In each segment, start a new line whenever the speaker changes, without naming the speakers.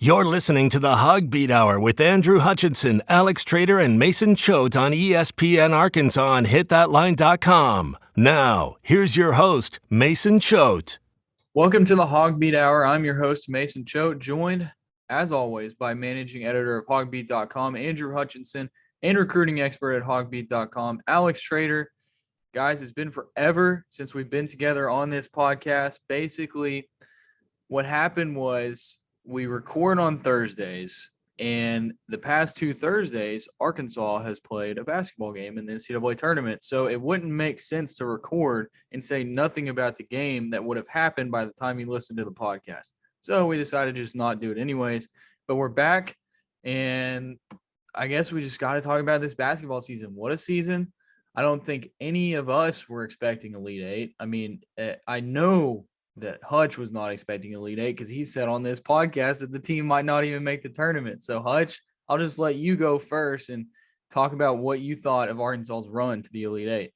You're listening to the HawgBeat Hour with Andrew Hutchinson, Alex Trader, and Mason Choate on ESPN Arkansas on HitThatLine.com. Now, here's your host, Mason Choate.
Welcome to the HawgBeat Hour. I'm your host, Mason Choate, joined, as always, by managing editor of HawgBeat.com, Andrew Hutchinson, and recruiting expert at HawgBeat.com, Alex Trader. Guys, it's been forever since we've been together on this podcast. Basically, what happened was we record on Thursdays, and the past two Thursdays, Arkansas has played a basketball game in the NCAA tournament. So it wouldn't make sense to record and say nothing about the game that would have happened by the time you listen to the podcast. So we decided to just not do it anyways. But we're back, and I guess we just got to talk about this basketball season. What a season. I don't think any of us were expecting Elite Eight. I mean, I know that Hutch was not expecting Elite Eight because he said on this podcast that the team might not even make the tournament. So, Hutch, I'll just let you go first and talk about what you thought of Arkansas's run to the Elite Eight.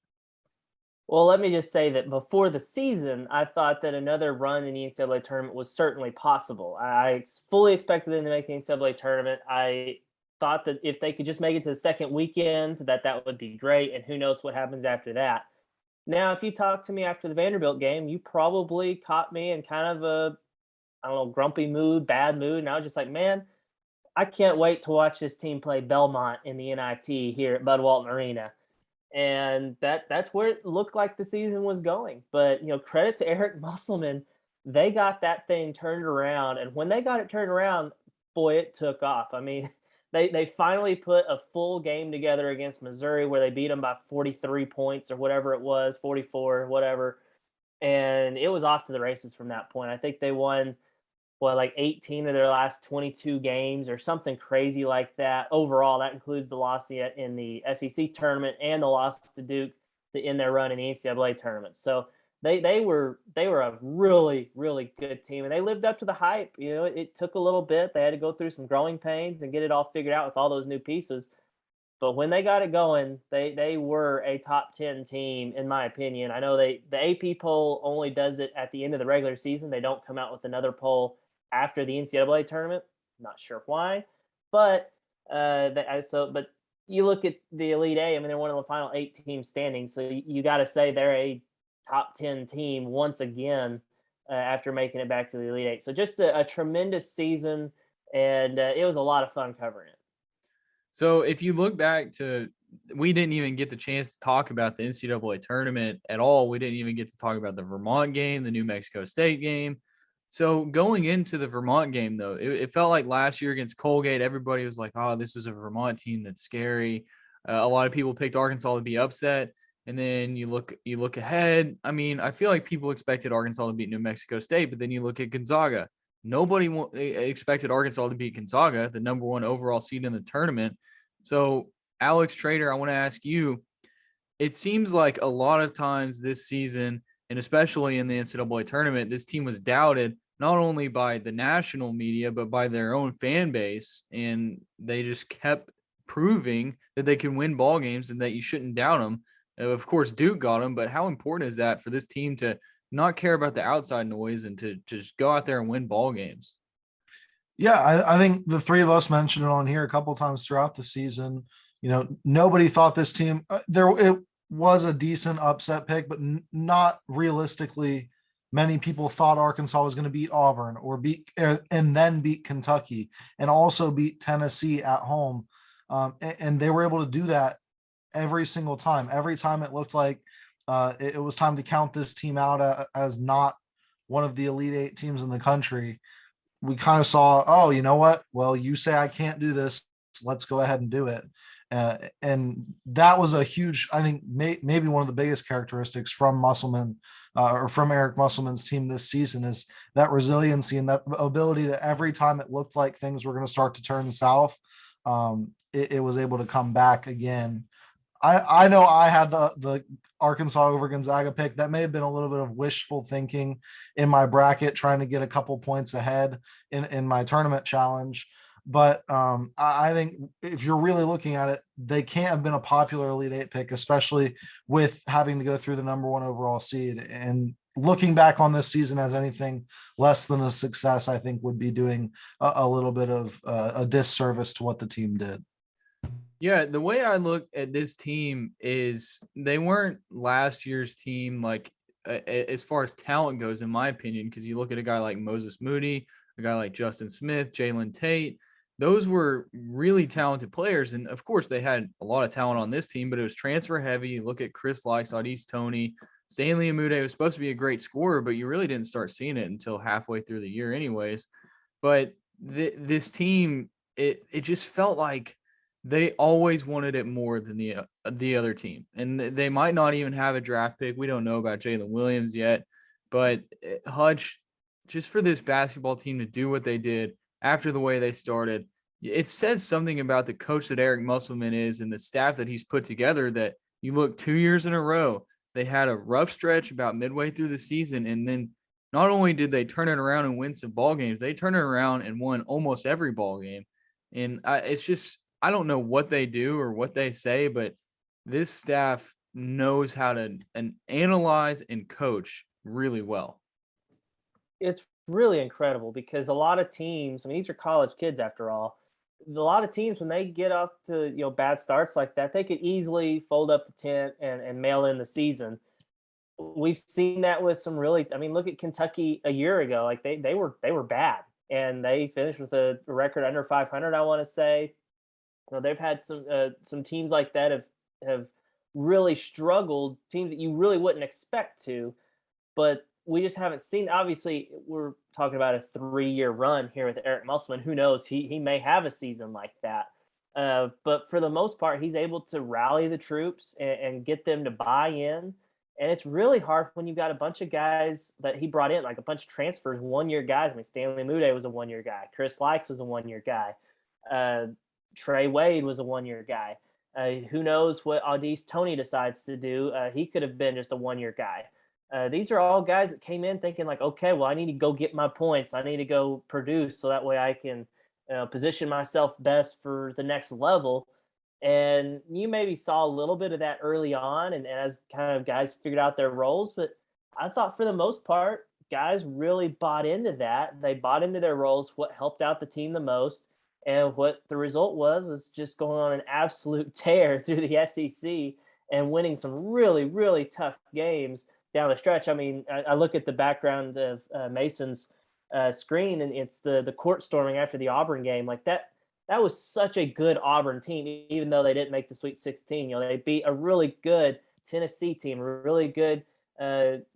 Well, let me just say that before the season, I thought that another run in the NCAA tournament was certainly possible. I fully expected them to make the NCAA tournament. I thought that if they could just make it to the second weekend, that would be great. And who knows what happens after that. Now, if you talked to me after the Vanderbilt game, you probably caught me in kind of a, grumpy mood, bad mood. And I was just like, man, I can't wait to watch this team play Belmont in the NIT here at Bud Walton Arena. And that's where it looked like the season was going. But, credit to Eric Musselman. They got that thing turned around. And when they got it turned around, boy, it took off. I mean, They finally put a full game together against Missouri where they beat them by 43 points or whatever it was, 44, whatever. And it was off to the races from that point. I think they won, 18 of their last 22 games or something crazy like that. Overall, that includes the loss in the SEC tournament and the loss to Duke to end their run in the NCAA tournament. So they were a really, really good team, and they lived up to the hype. It took a little bit. They had to go through some growing pains and get it all figured out with all those new pieces. But when they got it going, they were a top 10 team, in my opinion. I know the AP poll only does it at the end of the regular season. They don't come out with another poll after the NCAA tournament. Not sure why, but but you look at the Elite Eight. I mean, they're one of the final 8 teams standing, so you got to say they're a top 10 team once again after making it back to the Elite Eight. So just a tremendous season, and it was a lot of fun covering it.
So if you look back to, we didn't even get the chance to talk about the NCAA tournament at all. We didn't even get to talk about the Vermont game, the New Mexico State game. So going into the Vermont game, though, it felt like last year against Colgate, everybody was like, oh, this is a Vermont team that's scary. A lot of people picked Arkansas to be upset. And then you look ahead. I mean, I feel like people expected Arkansas to beat New Mexico State, but then you look at Gonzaga. Nobody expected Arkansas to beat Gonzaga, the number 1 overall seed in the tournament. So, Alex Trader, I want to ask you, it seems like a lot of times this season, and especially in the NCAA tournament, this team was doubted not only by the national media, but by their own fan base. And they just kept proving that they can win ball games and that you shouldn't doubt them. Of course, Duke got him, but how important is that for this team to not care about the outside noise and to just go out there and win ball games?
Yeah, I think the three of us mentioned it on here a couple of times throughout the season. Nobody thought this team it was a decent upset pick, but not realistically. Many people thought Arkansas was going to beat Auburn and then beat Kentucky and also beat Tennessee at home, and they were able to do that every single time. Every time it looked like it was time to count this team out as not one of the Elite Eight teams in the country. We kind of saw, oh, you know what? Well, you say I can't do this. Let's go ahead and do it. And that was a huge, I think, maybe one of the biggest characteristics from Musselman or from Eric Musselman's team this season is that resiliency and that ability to every time it looked like things were going to start to turn south, it was able to come back again. I know I had the Arkansas over Gonzaga pick. That may have been a little bit of wishful thinking in my bracket, trying to get a couple points ahead in my tournament challenge. But I think if you're really looking at it, they can't have been a popular Elite Eight pick, especially with having to go through the number 1 overall seed. And looking back on this season as anything less than a success, I think would be doing a little bit of a disservice to what the team did.
Yeah, the way I look at this team is they weren't last year's team, like as far as talent goes, in my opinion, because you look at a guy like Moses Moody, a guy like Justin Smith, Jalen Tate. Those were really talented players. And of course, they had a lot of talent on this team, but it was transfer heavy. You look at Chris Lykes, Audis Tony, Stanley Amude was supposed to be a great scorer, but you really didn't start seeing it until halfway through the year, anyways. But this team, it just felt like they always wanted it more than the other team, and they might not even have a draft pick. We don't know about Jalen Williams yet, but Hutch, just for this basketball team to do what they did after the way they started, it says something about the coach that Eric Musselman is and the staff that he's put together. That you look 2 years in a row, they had a rough stretch about midway through the season, and then not only did they turn it around and win some ball games, they turned it around and won almost every ball game. And it's just, I don't know what they do or what they say, but this staff knows how to analyze and coach really well.
It's really incredible because a lot of teams, I mean, these are college kids after all. A lot of teams, when they get off to bad starts like that, they could easily fold up the tent and mail in the season. We've seen that with some really, I mean, look at Kentucky a year ago. Like they were bad, and they finished with a record under 500, I want to say. They've had some teams like that have really struggled, teams that you really wouldn't expect to, but we just haven't seen. Obviously, we're talking about a 3-year run here with Eric Musselman. Who knows? He may have a season like that. But for the most part, he's able to rally the troops and get them to buy in. And it's really hard when you've got a bunch of guys that he brought in, like a bunch of transfers, 1-year guys. I mean, Stanley Amude was a 1-year guy. Chris Lykes was a 1-year guy. Trey Wade was a 1-year guy. Who knows what Audis Tony decides to do? He could have been just a 1-year guy. These are all guys that came in thinking like, okay, well, I need to go get my points. I need to go produce so that way I can position myself best for the next level. And you maybe saw a little bit of that early on and as kind of guys figured out their roles. But I thought for the most part, guys really bought into that. They bought into their roles, what helped out the team the most. And what the result was just going on an absolute tear through the SEC and winning some really, really tough games down the stretch. I mean, I look at the background of Mason's screen, and it's the court storming after the Auburn game. Like that was such a good Auburn team, even though they didn't make the Sweet 16. They beat a really good Tennessee team, a really good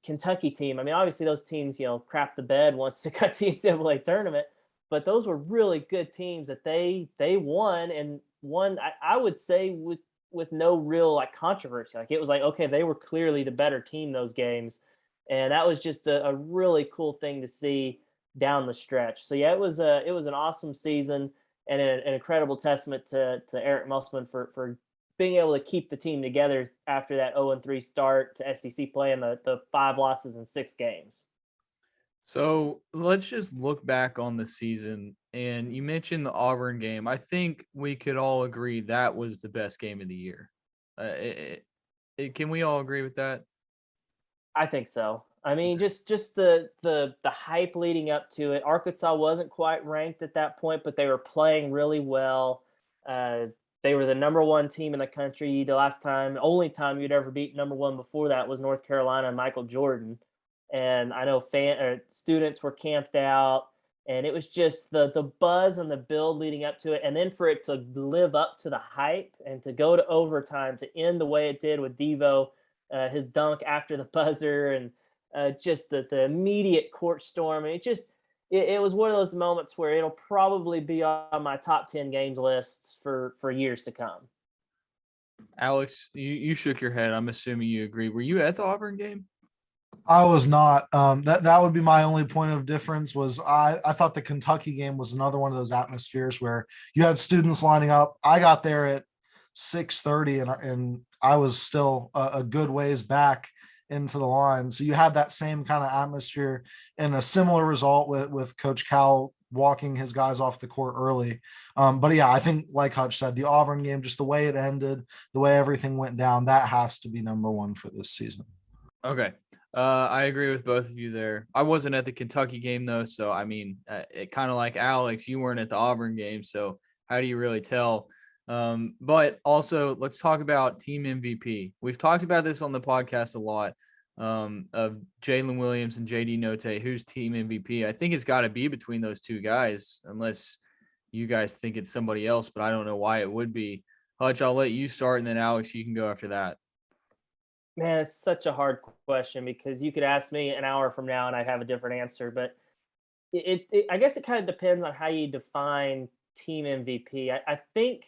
Kentucky team. I mean, obviously those teams, crap the bed once they got to the NCAA tournament. But those were really good teams that they won, and won, I would say, with no real like controversy. Like it was like, okay, they were clearly the better team those games. And that was just a really cool thing to see down the stretch. So yeah, it was an awesome season and an incredible testament to Eric Musselman for being able to keep the team together after that 0-3 start to SEC play and the 5 losses in 6 games.
So let's just look back on the season. And you mentioned the Auburn game. I think we could all agree that was the best game of the year. Can we all agree with that?
I think so. I mean, just the hype leading up to it. Arkansas wasn't quite ranked at that point, but they were playing really well. They were the number 1 team in the country. The only time you'd ever beat number 1 before that was North Carolina and Michael Jordan. And I know students were camped out, and it was just the buzz and the build leading up to it. And then for it to live up to the hype and to go to overtime, to end the way it did with Devo, his dunk after the buzzer, and just the immediate court storm. And it was one of those moments where it'll probably be on my top 10 games list for years to come.
Alex, you shook your head. I'm assuming you agree. Were you at the Auburn game?
I was not. That would be my only point of difference. Was I thought the Kentucky game was another one of those atmospheres where you had students lining up. I got there at 6:30 and I was still a good ways back into the line. So you had that same kind of atmosphere and a similar result with Coach Cal walking his guys off the court early. But yeah, I think like Hutch said, the Auburn game, just the way it ended, the way everything went down, that has to be number 1 for this season.
Okay. I agree with both of you there. I wasn't at the Kentucky game though, so I mean, it kind of like Alex, you weren't at the Auburn game, so how do you really tell? But also, let's talk about team MVP. We've talked about this on the podcast a lot, of Jalen Williams and JD Note, who's team MVP. I think it's got to be between those two guys, unless you guys think it's somebody else, but I don't know why it would be. Hutch, I'll let you start, and then Alex, you can go after that.
Man, it's such a hard question because you could ask me an hour from now and I'd have a different answer. But I guess it kind of depends on how you define team MVP. I think,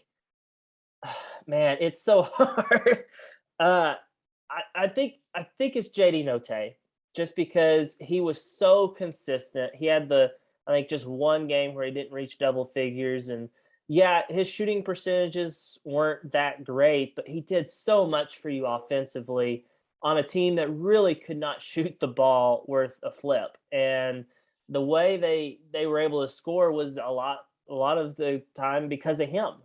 man, it's so hard. Uh, I think it's JD Note, just because he was so consistent. He had I think just one game where he didn't reach double figures, and yeah, his shooting percentages weren't that great, but he did so much for you offensively on a team that really could not shoot the ball worth a flip. And the way they were able to score was a lot of the time because of him.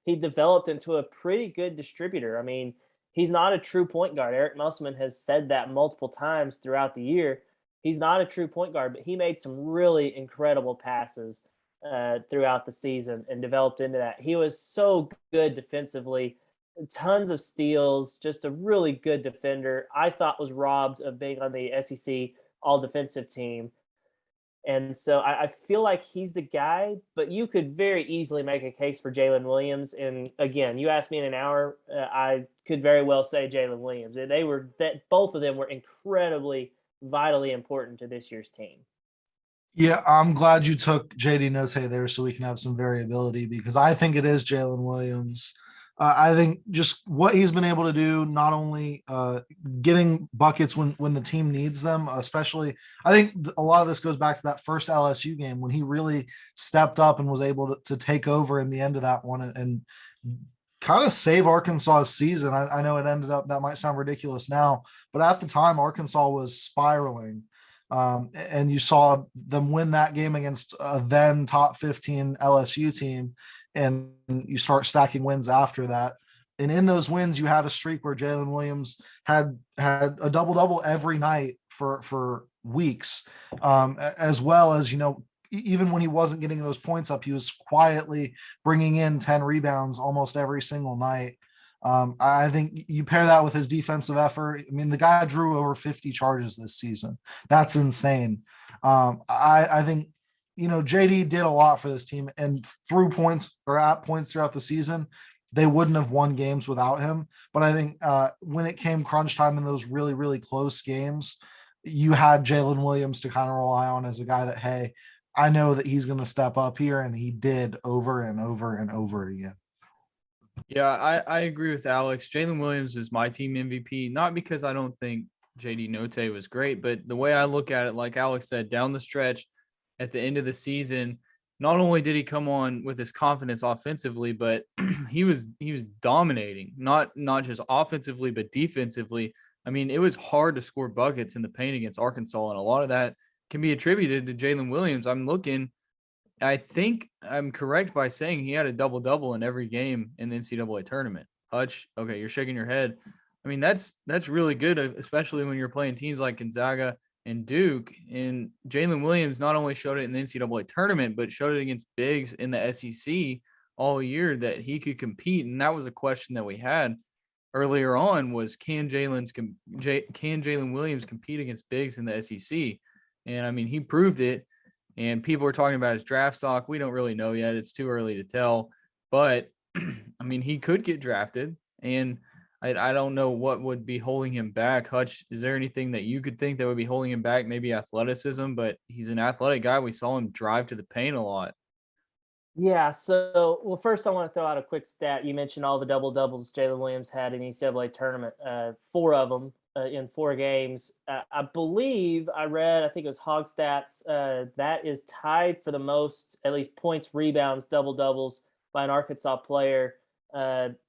He developed into a pretty good distributor. I mean, he's not a true point guard. Eric Musselman has said that multiple times throughout the year. He's not a true point guard, but he made some really incredible passes throughout the season and developed into that. He was so good defensively, tons of steals, just a really good defender. I thought was robbed of being on the SEC all defensive team. And so I feel like he's the guy, but you could very easily make a case for Jalen Williams. And again, you asked me in an hour, I could very well say Jalen Williams. Both of them were incredibly, vitally important to this year's team.
Yeah, I'm glad you took JD Note there so we can have some variability, because I think it is Jalen Williams. I think just what he's been able to do, not only getting buckets when the team needs them, especially, I think a lot of this goes back to that first LSU game when he really stepped up and was able to take over in the end of that one and kind of save Arkansas's season. I know it ended up, that might sound ridiculous now, but at the time Arkansas was spiraling. And you saw them win that game against a then top 15 LSU team, and you start stacking wins after that. And in those wins, you had a streak where Jalen Williams had a double-double every night for weeks, as well as, even when he wasn't getting those points up, he was quietly bringing in 10 rebounds almost every single night. I think you pair that with his defensive effort. I mean, the guy drew over 50 charges this season. That's insane. I think, JD did a lot for this team, and through points or at points throughout the season, they wouldn't have won games without him. But I think when it came crunch time in those really, really close games, you had Jalen Williams to kind of rely on as a guy that, hey, I know that he's going to step up here, and he did over and over and over again.
Yeah, I agree with Alex. Jalen Williams is my team MVP, not because I don't think JD Note was great, but the way I look at it, like Alex said, down the stretch at the end of the season, not only did he come on with his confidence offensively, but he was dominating, not just offensively, but defensively. I mean, it was hard to score buckets in the paint against Arkansas, and a lot of that can be attributed to Jalen Williams. I think I'm correct by saying he had a double-double in every game in the NCAA tournament. Hutch, okay, you're shaking your head. I mean, that's really good, especially when you're playing teams like Gonzaga and Duke. And Jalen Williams not only showed it in the NCAA tournament, but showed it against bigs in the SEC all year that he could compete. And that was a question that we had earlier on was, can Jalen Williams compete against bigs in the SEC? And I mean, he proved it. And people are talking about his draft stock. We don't really know yet. It's too early to tell. But, I mean, he could get drafted. And I don't know what would be holding him back. Hutch, is there anything that you could think that would be holding him back? Maybe athleticism, but he's an athletic guy. We saw him drive to the paint a lot.
Yeah. So, well, first I want to throw out a quick stat. You mentioned all the double doubles Jalen Williams had in the NCAA tournament. 4 of them in 4 games. I believe I read, I think it was HawgStats, that is tied for the most, at least points, rebounds, double doubles by an Arkansas player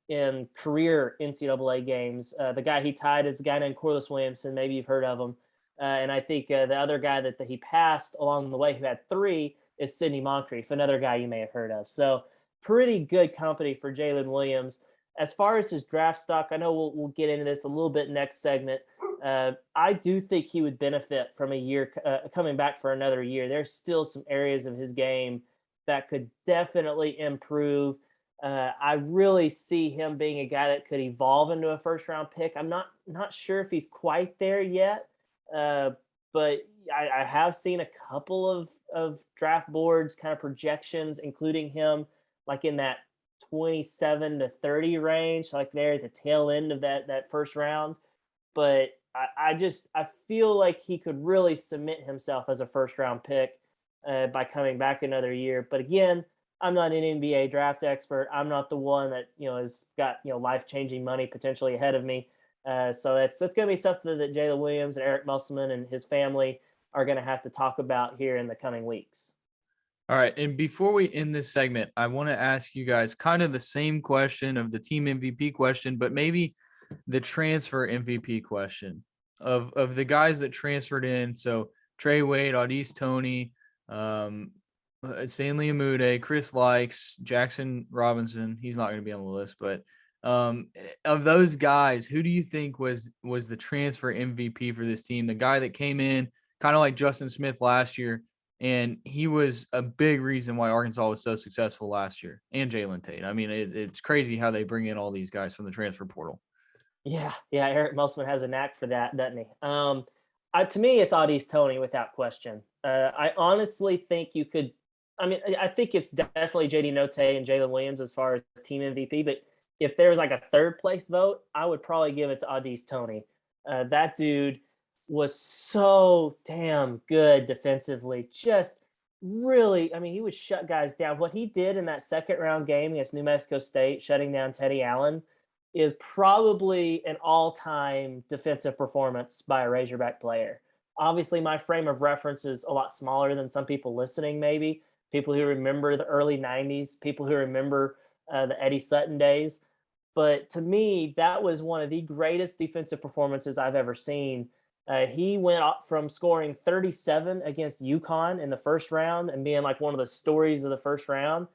in career NCAA games. The guy he tied is the guy named Corliss Williamson. Maybe you've heard of him. And I think the other guy that he passed along the way who had 3 is Sidney Moncrief, another guy you may have heard of. So pretty good company for Jalen Williams. As far as his draft stock, I know we'll get into this a little bit next segment, I do think he would benefit from a year coming back for another year. There's still some areas of his game that could definitely improve. I really see him being a guy that could evolve into a first round pick. I'm not sure if he's quite there yet, but I have seen a couple of draft boards kind of projections, including him like in that 27 to 30 range, like there at the tail end of that first round. But I feel like he could really cement himself as a first round pick by coming back another year. But again, I'm not an NBA draft expert. I'm not the one that has got life changing money potentially ahead of me. So it's going to be something that Jalen Williams and Eric Musselman and his family are going to have to talk about here in the coming weeks.
All right. And before we end this segment, I want to ask you guys kind of the same question of the team MVP question, but maybe the transfer MVP question of the guys that transferred in. So Trey Wade, Audis Toney, Stanley Amude, Chris Likes, Jackson Robinson. He's not going to be on the list, but of those guys, who do you think was the transfer MVP for this team? The guy that came in kind of like Justin Smith last year, and he was a big reason why Arkansas was so successful last year, and Jalen Tate. I mean, it's crazy how they bring in all these guys from the transfer portal.
Yeah, Eric Musselman has a knack for that, doesn't he? To me, it's Audis Toney without question. I honestly think you could. I mean, I think it's definitely JD Note and Jalen Williams as far as team MVP. But if there was like a third place vote, I would probably give it to Audis Toney. That dude was so damn good defensively. Just really, I mean, he would shut guys down. What he did in that second round game against New Mexico State, shutting down Teddy Allen, is probably an all-time defensive performance by a Razorback player. Obviously, my frame of reference is a lot smaller than some people listening, maybe. People who remember the early 90s, people who remember the Eddie Sutton days. But to me, that was one of the greatest defensive performances I've ever seen. He went up from scoring 37 against UConn in the first round and being like one of the stories of the first round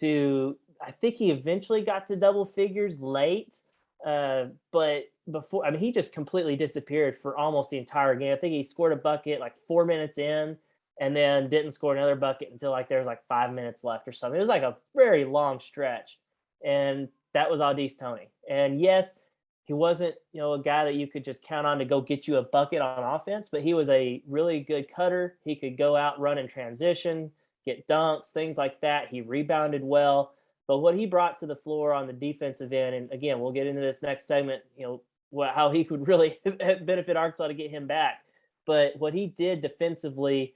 to, I think he eventually got to double figures late. But before, I mean, he just completely disappeared for almost the entire game. I think he scored a bucket like 4 minutes in and then didn't score another bucket until like there was like 5 minutes left or something. It was like a very long stretch. And that was Audis Toney. And yes, he wasn't, a guy that you could just count on to go get you a bucket on offense, but he was a really good cutter. He could go out, run in transition, get dunks, things like that. He rebounded well. But what he brought to the floor on the defensive end, and again, we'll get into this next segment, how he could really benefit Arkansas to get him back. But what he did defensively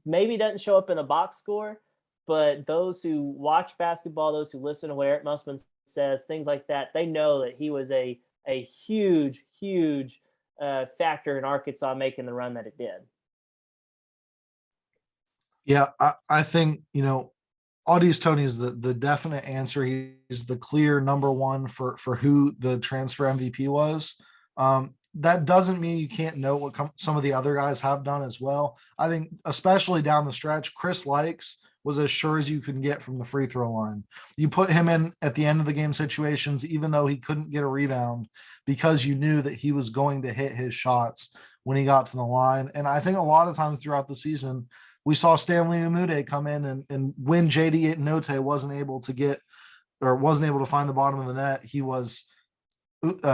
maybe doesn't show up in the box score, but those who watch basketball, those who listen to what Eric Musselman says, things like that, they know that he was a huge, huge factor in Arkansas making the run that it did.
Yeah, I think, Audis Toney is the definite answer. He's the clear number one for who the transfer MVP was. That doesn't mean you can't know what some of the other guys have done as well. I think especially down the stretch, Chris Likes was as sure as you can get from the free throw line. You put him in at the end of the game situations, even though he couldn't get a rebound, because you knew that he was going to hit his shots when he got to the line. And I think a lot of times throughout the season, we saw Stanley Amude come in and when JD Note wasn't able to find the bottom of the net,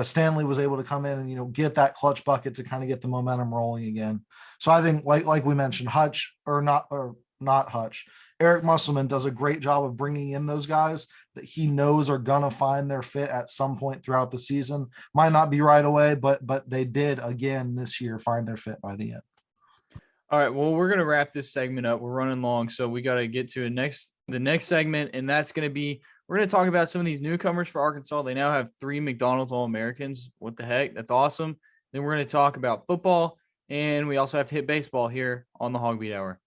Stanley was able to come in and get that clutch bucket to kind of get the momentum rolling again. So I think like we mentioned, not Hutch, Eric Musselman does a great job of bringing in those guys that he knows are gonna find their fit at some point throughout the season. Might not be right away, but they did again this year find their fit by the end.
All right, well, we're going to wrap this segment up. We're running long, so we got to get to the next segment, and that's going to be we're going to talk about some of these newcomers for Arkansas. They now have 3 McDonald's All-Americans. What the heck? That's awesome. Then we're going to talk about football, and we also have to hit baseball here on the HawgBeat Hour.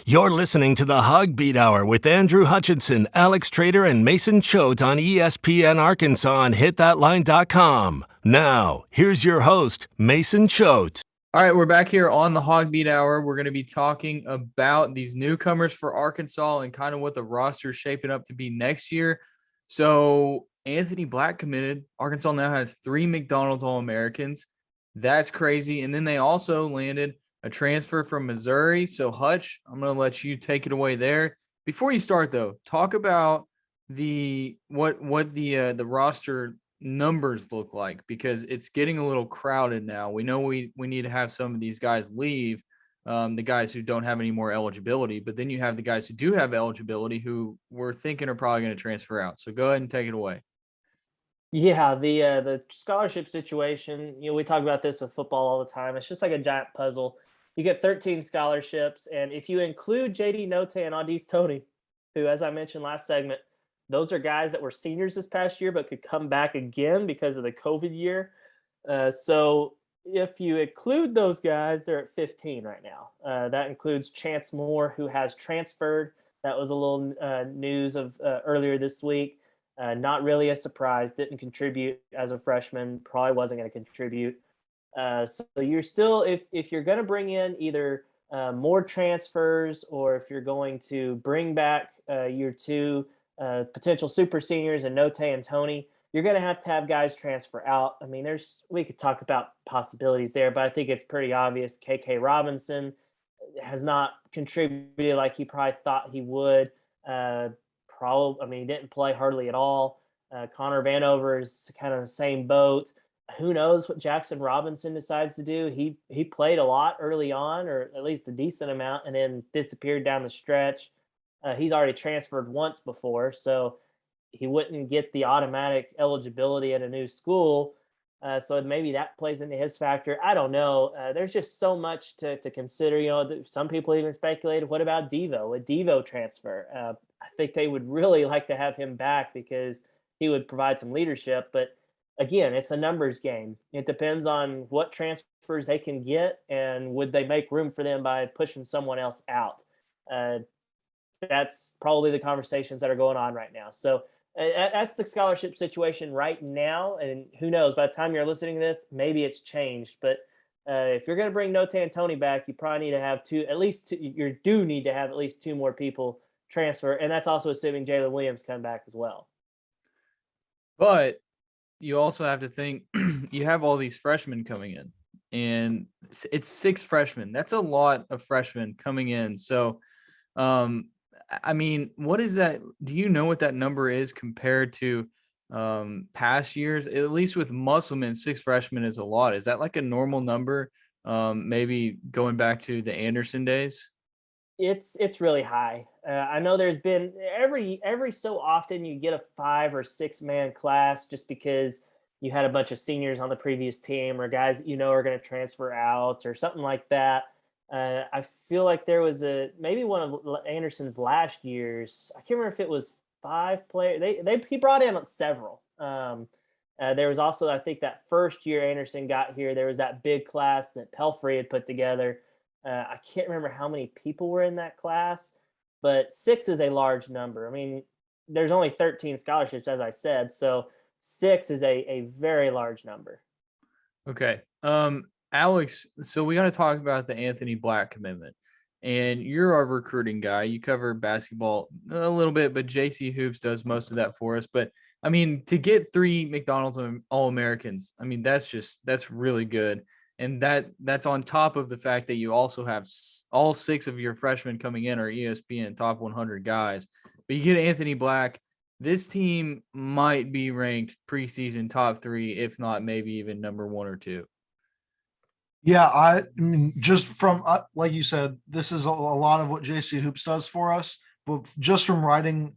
You're listening to the HawgBeat Hour with Andrew Hutchinson, Alex Trader, and Mason Choate on ESPN Arkansas and HitThatLine.com. Now, here's your host, Mason Choate.
All right, we're back here on the HawgBeat Hour. We're going to be talking about these newcomers for Arkansas and kind of what the roster is shaping up to be next year. So Anthony Black committed. Arkansas now has 3 McDonald's All-Americans. That's crazy. And then they also landed a transfer from Missouri. So Hutch, I'm going to let you take it away there. Before you start though, talk about what the roster numbers look like, because it's getting a little crowded now. We know we need to have some of these guys leave, the guys who don't have any more eligibility, but then you have the guys who do have eligibility who we're thinking are probably going to transfer out. So go ahead and take it away.
Yeah, the scholarship situation, we talk about this with football all the time. It's just like a giant puzzle. You get 13 scholarships, and if you include JD Note and Audis Tony, who, as I mentioned last segment, those are guys that were seniors this past year but could come back again because of the COVID year. So if you include those guys, they're at 15 right now. That includes Chance Moore, who has transferred. That was a little news of earlier this week. Not really a surprise. Didn't contribute as a freshman. Probably wasn't going to contribute. So you're still, if you're going to bring in either more transfers, or if you're going to bring back your two potential super seniors and Note and Tony, you're going to have guys transfer out. I mean, we could talk about possibilities there, but I think it's pretty obvious. KK Robinson has not contributed like he probably thought he would. He didn't play hardly at all. Connor Vanover is kind of the same boat. Who knows what Jackson Robinson decides to do? He played a lot early on, or at least a decent amount, and then disappeared down the stretch. He's already transferred once before, so he wouldn't get the automatic eligibility at a new school. So maybe that plays into his factor. I don't know. There's just so much to consider. Some people even speculated, what about Devo? A Devo transfer. I think they would really like to have him back because he would provide some leadership. But again, it's a numbers game. It depends on what transfers they can get, and would they make room for them by pushing someone else out. That's probably the conversations that are going on right now. So that's the scholarship situation right now. And who knows, by the time you're listening to this, maybe it's changed. But if you're going to bring Note and Tony back, you probably need to have you do need to have at least two more people transfer. And that's also assuming Jalen Williams come back as well.
But you also have to think you have all these freshmen coming in, and it's 6 freshmen. That's a lot of freshmen coming in. So, I mean, what is that? Do you know what that number is compared to past years? At least with Musselman, 6 freshmen is a lot. Is that like a normal number? Maybe going back to the Anderson days?
It's really high. I know there's been every so often you get a 5 or 6 man class just because you had a bunch of seniors on the previous team, or guys that are going to transfer out or something like that. I feel like there was maybe one of Anderson's last years. I can't remember if it was 5 players. He brought in several. There was also, I think, that first year Anderson got here, there was that big class that Pelfrey had put together. I can't remember how many people were in that class, but 6 is a large number. I mean, there's only 13 scholarships, as I said, so 6 is a very large number.
Okay. Alex, so we got to talk about the Anthony Black commitment. And you're our recruiting guy. You cover basketball a little bit, but JC Hoops does most of that for us. But I mean, to get 3 McDonald's All-Americans, I mean, that's really good. And that's on top of the fact that you also have all 6 of your freshmen coming in are ESPN top 100 guys. But you get Anthony Black. This team might be ranked preseason top 3, if not maybe even number 1 or 2.
Yeah, I mean, just from like you said, this is a lot of what JC Hoops does for us. But just from writing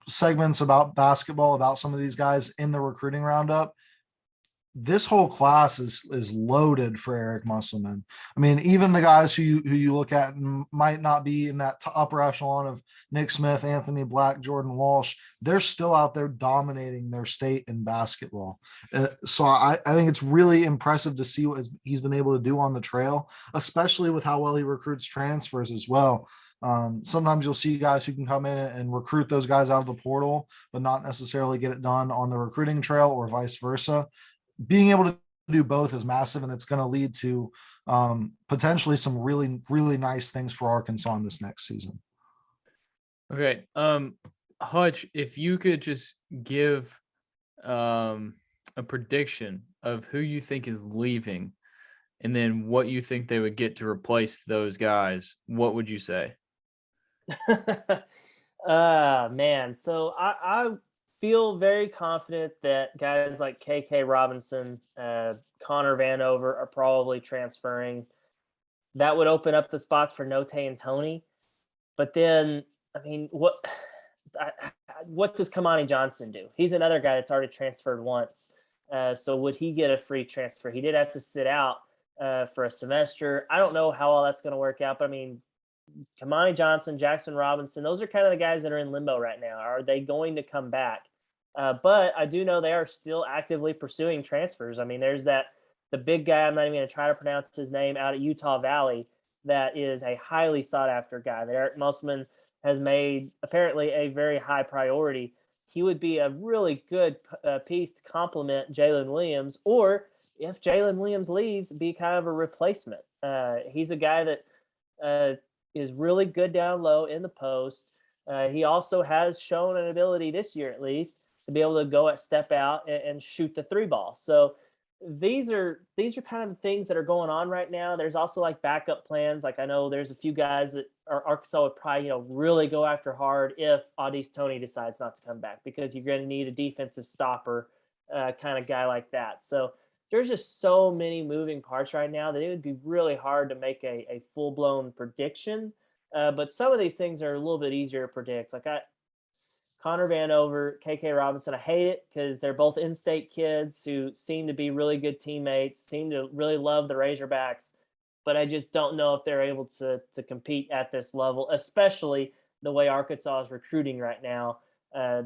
segments about basketball, about some of these guys in the recruiting roundup, this whole class is loaded for Eric Musselman. I mean, even the guys who you look at and might not be in that upper echelon of Nick Smith, Anthony Black, Jordan Walsh, they're still out there dominating their state in basketball. So I think it's really impressive to see what he's been able to do on the trail, especially with how well he recruits transfers as well. Sometimes you'll see guys who can come in and recruit those guys out of the portal, but not necessarily get it done on the recruiting trail, or vice versa. Being able to do both is massive, and it's going to lead to potentially some really, really nice things for Arkansas in this next season.
Okay. Hutch, if you could just give a prediction of who you think is leaving and then what you think they would get to replace those guys, what would you say?
Man. So I feel very confident that guys like KK Robinson, Connor Vanover are probably transferring. That would open up the spots for Note and Tony. But then, I mean, what does Kamani Johnson do? He's another guy that's already transferred once. So would he get a free transfer? He did have to sit out for a semester. I don't know how all that's going to work out. But I mean, Kamani Johnson, Jackson Robinson, those are kind of the guys that are in limbo right now. Are they going to come back? But I do know they are still actively pursuing transfers. I mean, there's the big guy, I'm not even going to try to pronounce his name, out at Utah Valley, that is a highly sought after guy that Eric Mossman has made apparently a very high priority. He would be a really good piece to complement Jalen Williams, or if Jalen Williams leaves, be kind of a replacement. He's a guy that is really good down low in the post. He also has shown an ability this year, at least, to be able to step out and shoot the three ball. So these are kind of the things that are going on right now. There's also like backup plans. Like I know there's a few guys that Arkansas would probably, really go after hard if Audis Tony decides not to come back, because you're going to need a defensive stopper kind of guy like that. So there's just so many moving parts right now that it would be really hard to make a full-blown prediction. But some of these things are a little bit easier to predict. Like Connor Vanover, KK Robinson, I hate it because they're both in-state kids who seem to be really good teammates, seem to really love the Razorbacks, but I just don't know if they're able to compete at this level, especially the way Arkansas is recruiting right now.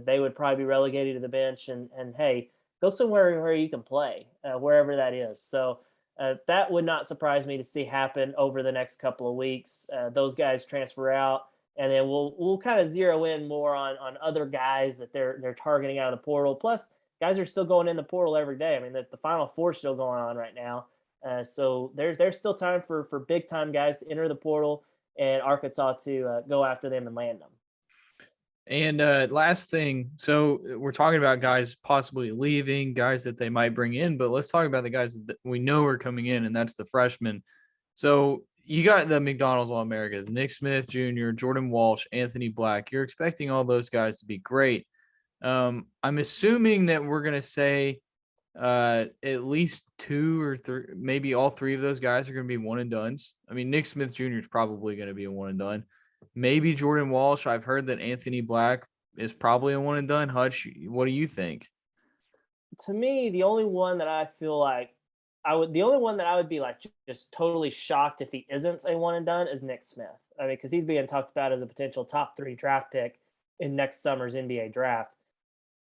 They would probably be relegated to the bench, and hey, go somewhere where you can play, wherever that is. So that would not surprise me to see happen over the next couple of weeks. Those guys transfer out, and then we'll kind of zero in more on other guys that they're targeting out of the portal. Plus, guys are still going in the portal every day. I mean, the Final Four is still going on right now. So there's still time for big time guys to enter the portal, and Arkansas to go after them and land them.
And last thing, so we're talking about guys possibly leaving, guys that they might bring in, but let's talk about the guys that we know are coming in, and that's the freshmen. So you got the McDonald's All-Americas, Nick Smith Jr., Jordan Walsh, Anthony Black. You're expecting all those guys to be great. I'm assuming that we're going to say at least two or three, maybe all three of those guys are going to be one and dones. I mean, Nick Smith Jr. is probably going to be a one and done. Maybe Jordan Walsh. I've heard that Anthony Black is probably a one and done. Hutch, what do you think?
To me, the only one that I feel like the only one that I would be like just totally shocked if he isn't a one and done is Nick Smith. I mean, because he's being talked about as a potential top 3 draft pick in next summer's NBA draft.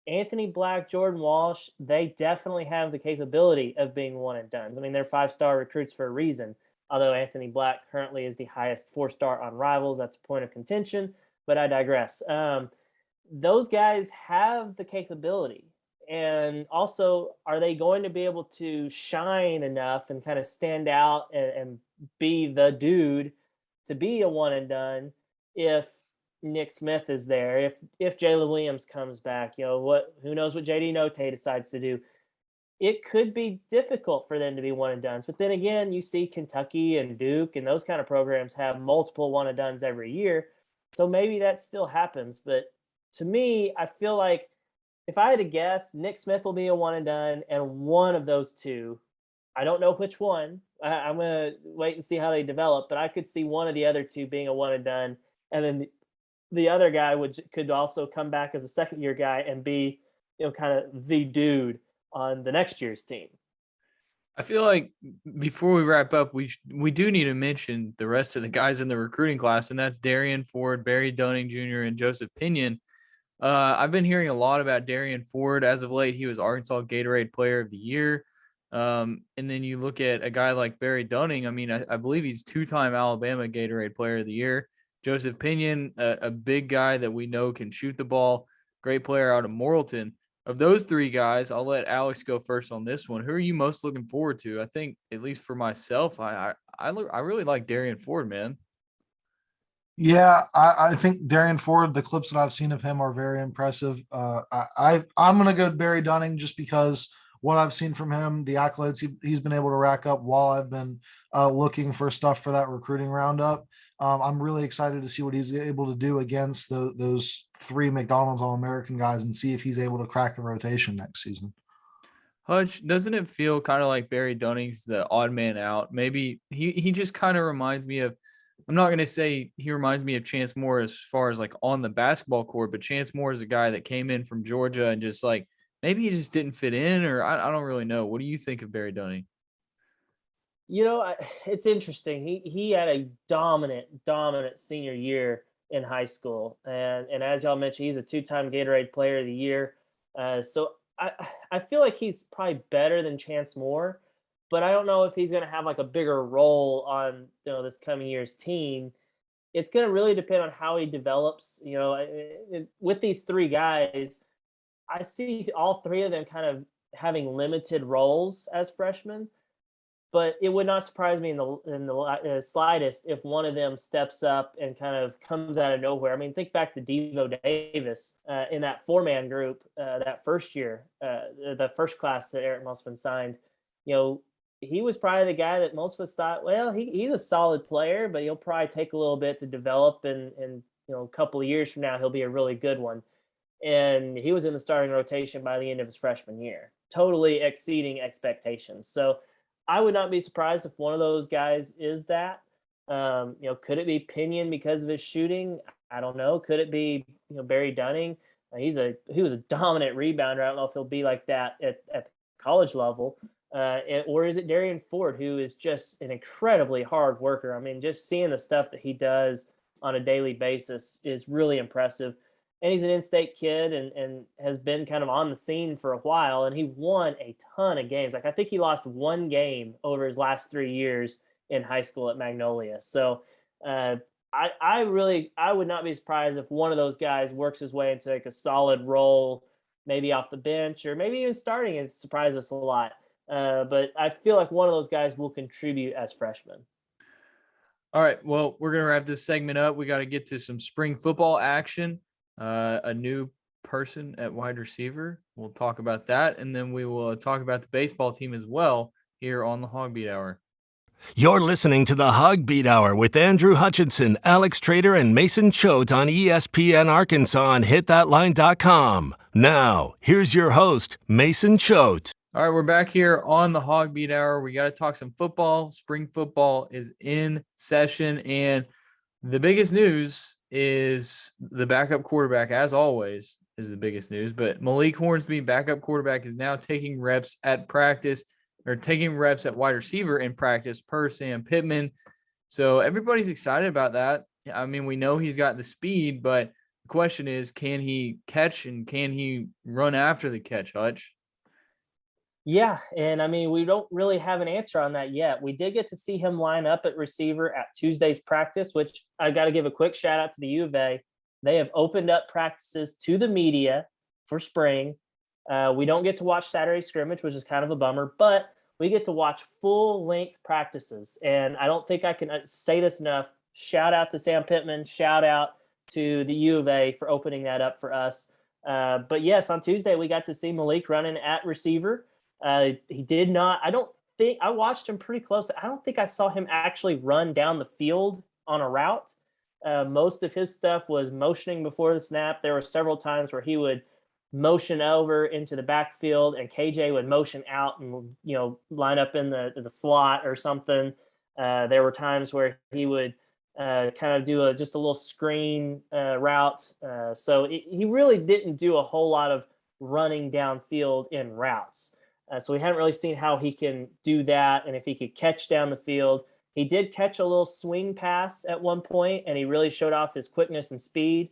Anthony Black, Jordan Walsh, they definitely have the capability of being one and done. I mean, they're 5-star recruits for a reason. Although Anthony Black currently is the highest 4-star on Rivals, that's a point of contention, but I digress. Those guys have the capability. And also, are they going to be able to shine enough and kind of stand out and be the dude to be a one and done if Nick Smith is there, if Jalen Williams comes back? Who knows what JD Note decides to do? It could be difficult for them to be one and dones. But then again, you see Kentucky and Duke and those kind of programs have multiple one and dones every year. So maybe that still happens. But to me, I feel like if I had to guess, Nick Smith will be a one and done, and one of those two, I don't know which one. I'm going to wait and see how they develop, but I could see one of the other two being a one and done. And then the other guy could also come back as a second year guy and be, kind of the dude on the next year's team.
I feel like before we wrap up, we do need to mention the rest of the guys in the recruiting class, and that's Darian Ford, Barry Dunning Jr., and Joseph Pinion. I've been hearing a lot about Darian Ford as of late. He was Arkansas Gatorade Player of the Year. And then you look at a guy like Barry Dunning. I mean, I believe he's 2-time Alabama Gatorade Player of the Year. Joseph Pinion, a big guy that we know can shoot the ball, great player out of Morrilton. Of those 3 guys, I'll let Alex go first on this one. Who are you most looking forward to? I think, at least for myself, I really like Darian Ford, man.
Yeah, I think Darian Ford, the clips that I've seen of him are very impressive. I'm going to go Barry Dunning just because what I've seen from him, the accolades he's been able to rack up while I've been looking for stuff for that recruiting roundup. I'm really excited to see what he's able to do against those 3 McDonald's All-American guys and see if he's able to crack the rotation next season.
Hutch, doesn't it feel kind of like Barry Dunning's the odd man out? Maybe he just kind of reminds me of, I'm not going to say he reminds me of Chance Moore as far as like on the basketball court, but Chance Moore is a guy that came in from Georgia and just like, maybe he just didn't fit in, or I don't really know. What do you think of Barry Dunning?
It's interesting. He had a dominant senior year in high school, and as y'all mentioned, he's a 2-time Gatorade Player of the Year. So I feel like he's probably better than Chance Moore, but I don't know if he's going to have like a bigger role on this coming year's team. It's going to really depend on how he develops. With these 3 guys, I see all 3 of them kind of having limited roles as freshmen. But it would not surprise me in the slightest if one of them steps up and kind of comes out of nowhere. I mean, think back to Devo Davis in that 4-man group that first year, the first class that Eric Mossman signed. He was probably the guy that most of us thought, well, he's a solid player, but he'll probably take a little bit to develop, and a couple of years from now he'll be a really good one. And he was in the starting rotation by the end of his freshman year, totally exceeding expectations. So I would not be surprised if one of those guys is that. Could it be Pinion because of his shooting? I don't know. Could it be Barry Dunning? He was a dominant rebounder. I don't know if he'll be like that at the college level. Or is it Darian Ford, who is just an incredibly hard worker? I mean, just seeing the stuff that he does on a daily basis is really impressive. And he's an in-state kid and has been kind of on the scene for a while, and he won a ton of games. Like, I think he lost 1 game over his last 3 years in high school at Magnolia. So I would not be surprised if one of those guys works his way into like a solid role, maybe off the bench or maybe even starting, and surprise us a lot. But I feel like one of those guys will contribute as freshmen.
All right, well, we're going to wrap this segment up. We got to get to some spring football action. A new person at wide receiver. We'll talk about that, and then we will talk about the baseball team as well here on the HawgBeat Hour.
You're listening to the HawgBeat Hour with Andrew Hutchinson, Alex Trader, and Mason Choate on ESPN Arkansas and HitThatLine.com. Now, here's your host, Mason Choate.
All right, we're back here on the HawgBeat Hour. We got to talk some football. Spring football is in session, and the biggest news is the backup quarterback, as always, is the biggest news. But Malik Hornsby, backup quarterback, is now taking reps at practice, or taking reps at wide receiver in practice per Sam Pittman. So everybody's excited about that. I mean, we know he's got the speed, but the question is, can he catch and can he run after the catch, Hutch?
Yeah, and I mean, we don't really have an answer on that yet. We did get to see him line up at receiver at Tuesday's practice, which I got to give a quick shout out to the U of A. They have opened up practices to the media for spring. We don't get to watch Saturday scrimmage, which is kind of a bummer, but we get to watch full-length practices. And I don't think I can say this enough. Shout out to Sam Pittman. Shout out to the U of A for opening that up for us. But yes, on Tuesday, we got to see Malik running at receiver. He did not, I watched him pretty close. I don't think I saw him actually run down the field on a route. Most of his stuff was motioning before the snap. There were several times where he would motion over into the backfield and KJ would motion out and, line up in the slot or something. There were times where he would kind of do just a little screen route. So he really didn't do a whole lot of running downfield in routes. So we haven't really seen how he can do that and if he could catch down the field. He did catch a little swing pass at one point, and he really showed off his quickness and speed.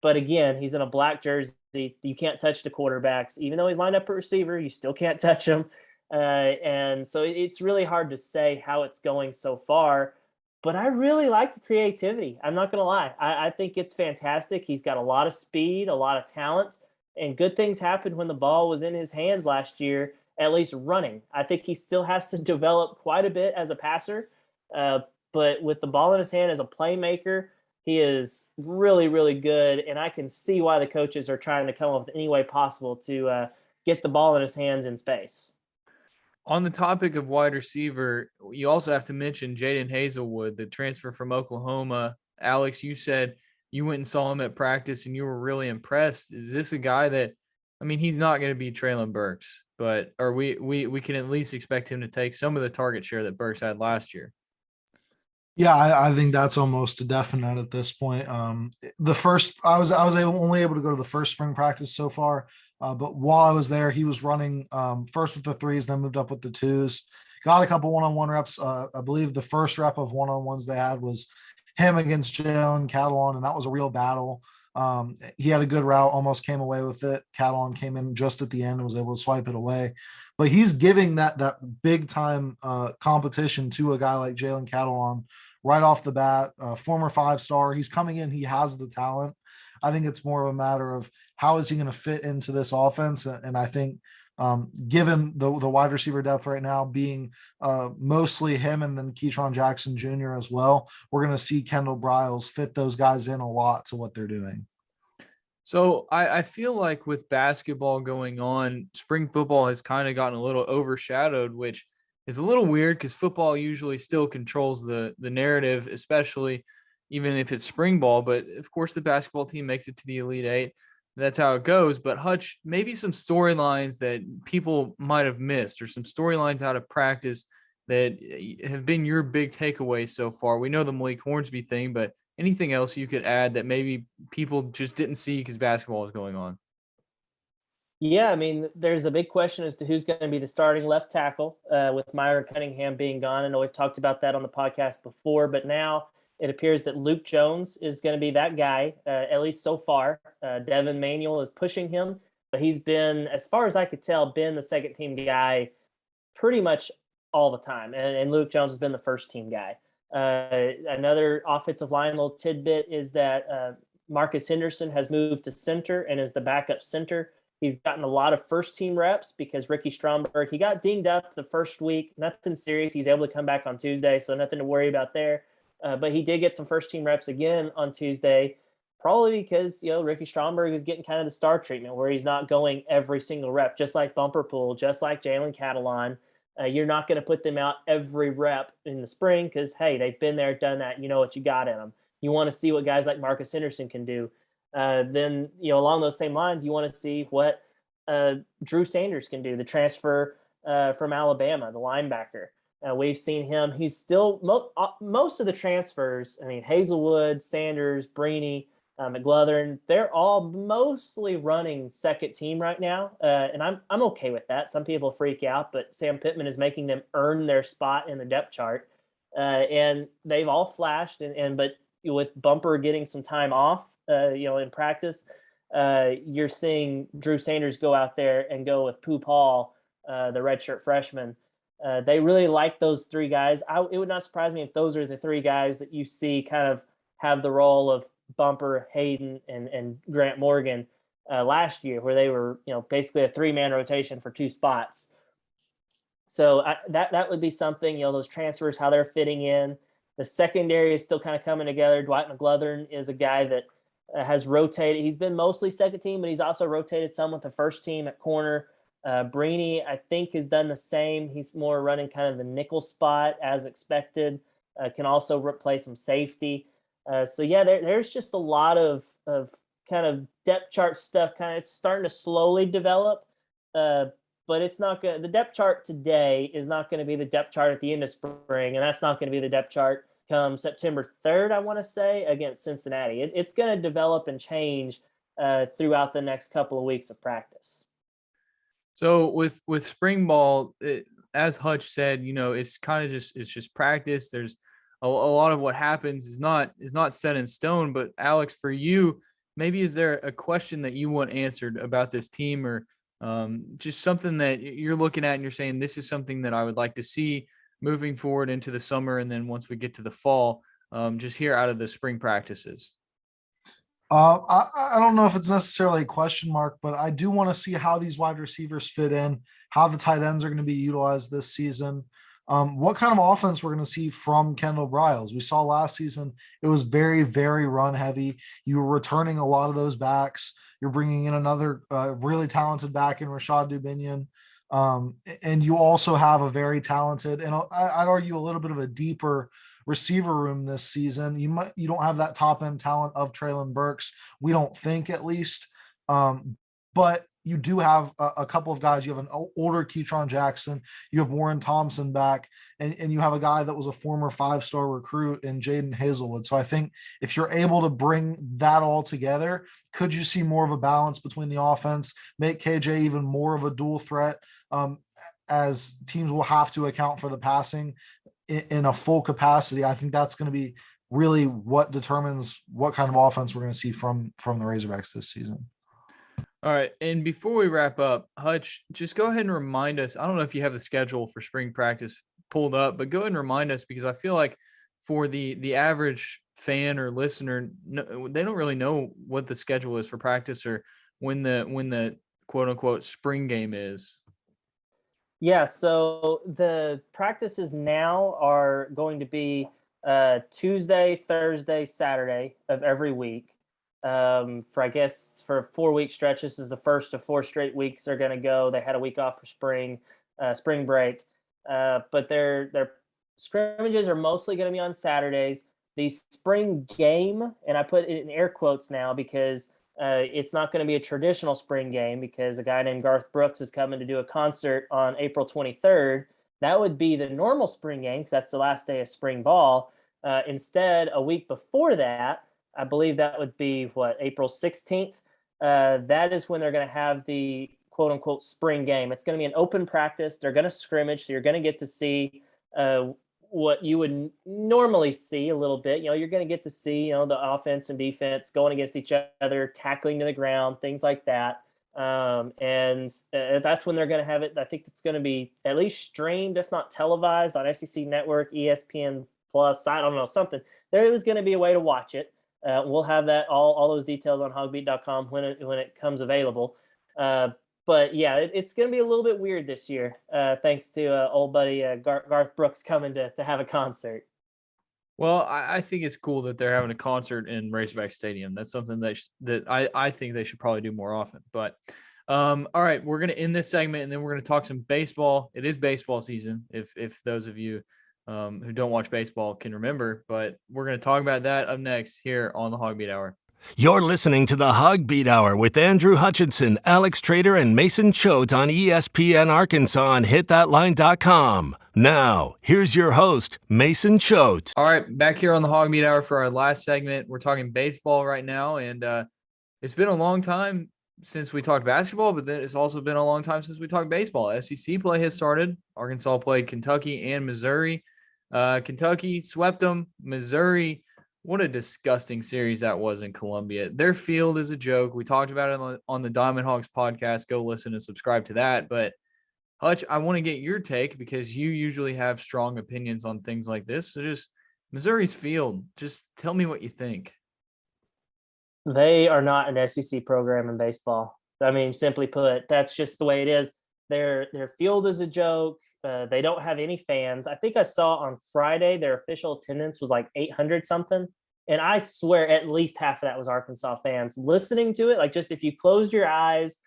But again, he's in a black jersey. You can't touch the quarterbacks. Even though he's lined up at receiver, you still can't touch him. And so it's really hard to say how it's going so far. But I really like the creativity. I'm not going to lie. I think it's fantastic. He's got a lot of speed, a lot of talent. And good things happened when the ball was in his hands last year, at least running. I think he still has to develop quite a bit as a passer. But with the ball in his hand as a playmaker, he is really, really good. And I can see why the coaches are trying to come up with any way possible to get the ball in his hands in space.
On the topic of wide receiver, you also have to mention Jaden Hazelwood, the transfer from Oklahoma. Alex, you said you went and saw him at practice and you were really impressed. Is this a guy that, I mean, he's not going to be Traylon Burks, but or we can at least expect him to take some of the target share that Burks had last year?
Yeah, I think that's almost a definite at this point. The first only able to go to the first spring practice so far, but while I was there, he was running first with the threes, then moved up with the twos. Got a couple one-on-one reps. I believe the first rep of one-on-ones they had was him against Jalen Catalon, and that was a real battle. He had a good route, almost came away with it. Catalon came in just at the end and was able to swipe it away. But he's giving that big time competition to a guy like Jalen Catalon right off the bat. Former 5-star, he's coming in. He has the talent. I think it's more of a matter of how is he going to fit into this offense. And I think given the wide receiver depth right now being mostly him and then Keyshawn Jackson Jr. as well, we're going to see Kendall Briles fit those guys in a lot to what they're doing.
So I feel like with basketball going on, spring football has kind of gotten a little overshadowed, which is a little weird because football usually still controls the narrative, especially even if it's spring ball. But of course, the basketball team makes it to the Elite Eight. That's how it goes. But Hutch, maybe some storylines that people might have missed or some storylines out of practice that have been your big takeaway so far. We know the Malik Hornsby thing, but anything else you could add that maybe people just didn't see because basketball was going on?
Yeah, I mean, there's a big question as to who's going to be the starting left tackle with Myron Cunningham being gone. I know we've talked about that on the podcast before, but now it appears that Luke Jones is going to be that guy, at least so far. Devin Manuel is pushing him, but he's been, as far as I could tell, been the second team guy pretty much all the time. And Luke Jones has been the first team guy. Another offensive line little tidbit is that Marcus Henderson has moved to center and is the backup center. He's gotten a lot of first team reps because Ricky Stromberg, he got dinged up the first week, nothing serious. He's able to come back on Tuesday, so nothing to worry about there. But he did get some first team reps again on Tuesday, probably because, Ricky Stromberg is getting kind of the star treatment where he's not going every single rep, just like Bumper Pool, just like Jalen Catalon. You're not going to put them out every rep in the spring because, hey, they've been there, done that. You know what you got in them. You want to see what guys like Marcus Henderson can do. Then, along those same lines, you want to see what Drew Sanders can do, the transfer from Alabama, the linebacker. We've seen him. He's still most of the transfers. I mean, Hazelwood, Sanders, Breeny, McLuthern, they're all mostly running second team right now. And I'm okay with that. Some people freak out, but Sam Pittman is making them earn their spot in the depth chart. And they've all flashed but with Bumper getting some time off, in practice, you're seeing Drew Sanders go out there and go with Pooh Paul, the redshirt freshman. They really like those three guys. It would not surprise me if those are the three guys that you see kind of have the role of Bumper, Hayden, and Grant Morgan last year, where they were, basically a 3-man rotation for 2 spots. So that would be something, those transfers, how they're fitting in. The secondary is still kind of coming together. Dwight Mcluthron is a guy that has rotated. He's been mostly second team, but he's also rotated some with the first team at corner. Breeny, I think, has done the same. He's more running kind of the nickel spot as expected. Can also play some safety. So yeah, there's just a lot of kind of depth chart stuff. It's starting to slowly develop, but it's not good. The depth chart today is not going to be the depth chart at the end of spring, and that's not going to be the depth chart come September 3rd, I want to say, against Cincinnati. It's going to develop and change throughout the next couple of weeks of practice.
So with spring ball, as Hutch said, it's kind of just practice. There's a lot of what happens is not set in stone. But Alex, for you, maybe is there a question that you want answered about this team, or just something that you're looking at and you're saying this is something that I would like to see moving forward into the summer, and then once we get to the fall, just here out of the spring practices?
I don't know if it's necessarily a question mark, but I do want to see how these wide receivers fit in, how the tight ends are going to be utilized this season, what kind of offense we're going to see from Kendall Briles. We saw last season, it was very, very run heavy. You were returning a lot of those backs. You're bringing in another really talented back in Rashad Dubinion. And you also have a very talented, and I'd argue a little bit of a deeper receiver room this season. You don't have that top end talent of Traylon Burks, we don't think, at least. But you do have a couple of guys. You have an older Keyshawn Jackson. You have Warren Thompson back, and you have a guy that was a former 5-star recruit in Jaden Hazelwood. So I think if you're able to bring that all together, could you see more of a balance between the offense, make KJ even more of a dual threat, as teams will have to account for the passing in a full capacity? I think that's going to be really what determines what kind of offense we're going to see from the Razorbacks this season.
All right. And before we wrap up, Hutch, just go ahead and remind us. I don't know if you have the schedule for spring practice pulled up, but go ahead and remind us, because I feel like for the average fan or listener, they don't really know what the schedule is for practice or when the quote unquote spring game is.
Yeah, so the practices now are going to be Tuesday, Thursday, Saturday of every week. For, I guess, for a 4-week stretch, this is the first of 4 straight weeks they're going to go. They had a week off for spring break, but their scrimmages are mostly going to be on Saturdays. The spring game, and I put it in air quotes now because it's not going to be a traditional spring game, because a guy named Garth Brooks is coming to do a concert on April 23rd. That would be the normal spring game, because that's the last day of spring ball. Instead, a week before that, I believe that would be April 16th. That is when they're going to have the quote unquote spring game. It's going to be an open practice. They're going to scrimmage. So you're going to get to see what you would normally see a little bit. You're going to get to see, the offense and defense going against each other, tackling to the ground, things like that. And that's when they're going to have it. I think it's going to be at least streamed, if not televised, on SEC Network, ESPN Plus. I don't know, something. There is going to be a way to watch it. We'll have that all those details on HawgBeat.com when it comes available. But yeah, it's going to be a little bit weird this year, thanks to old buddy Garth Brooks coming to have a concert.
Well, I think it's cool that they're having a concert in Razorback Stadium. That's something that I think they should probably do more often. But all right, we're going to end this segment, and then we're going to talk some baseball. It is baseball season, if those of you who don't watch baseball can remember, but we're going to talk about that up next here on the HawgBeat Hour.
You're listening to the HawgBeat Hour with Andrew Hutchinson, Alex Trader, and Mason Choate on ESPN Arkansas on HitThatLine.com. Now, here's your host, Mason Choate.
All right, back here on the HawgBeat Hour for our last segment. We're talking baseball right now, and it's been a long time since we talked basketball, but then it's also been a long time since we talked baseball. SEC play has started. Arkansas played Kentucky and Missouri. Kentucky swept them. Missouri, what a disgusting series that was in Columbia. Their field is a joke. We talked about it on the Diamond Hawks podcast. Go listen and subscribe to that. But Hutch, I want to get your take, because you usually have strong opinions on things like this. So just Missouri's field, just tell me what you think.
They are not an SEC program in baseball. I mean, simply put, that's just the way it is. Their field is a joke. They don't have any fans. I think I saw on Friday their official attendance was like 800 something. And I swear at least half of that was Arkansas fans listening to it. Like, just if you closed your eyes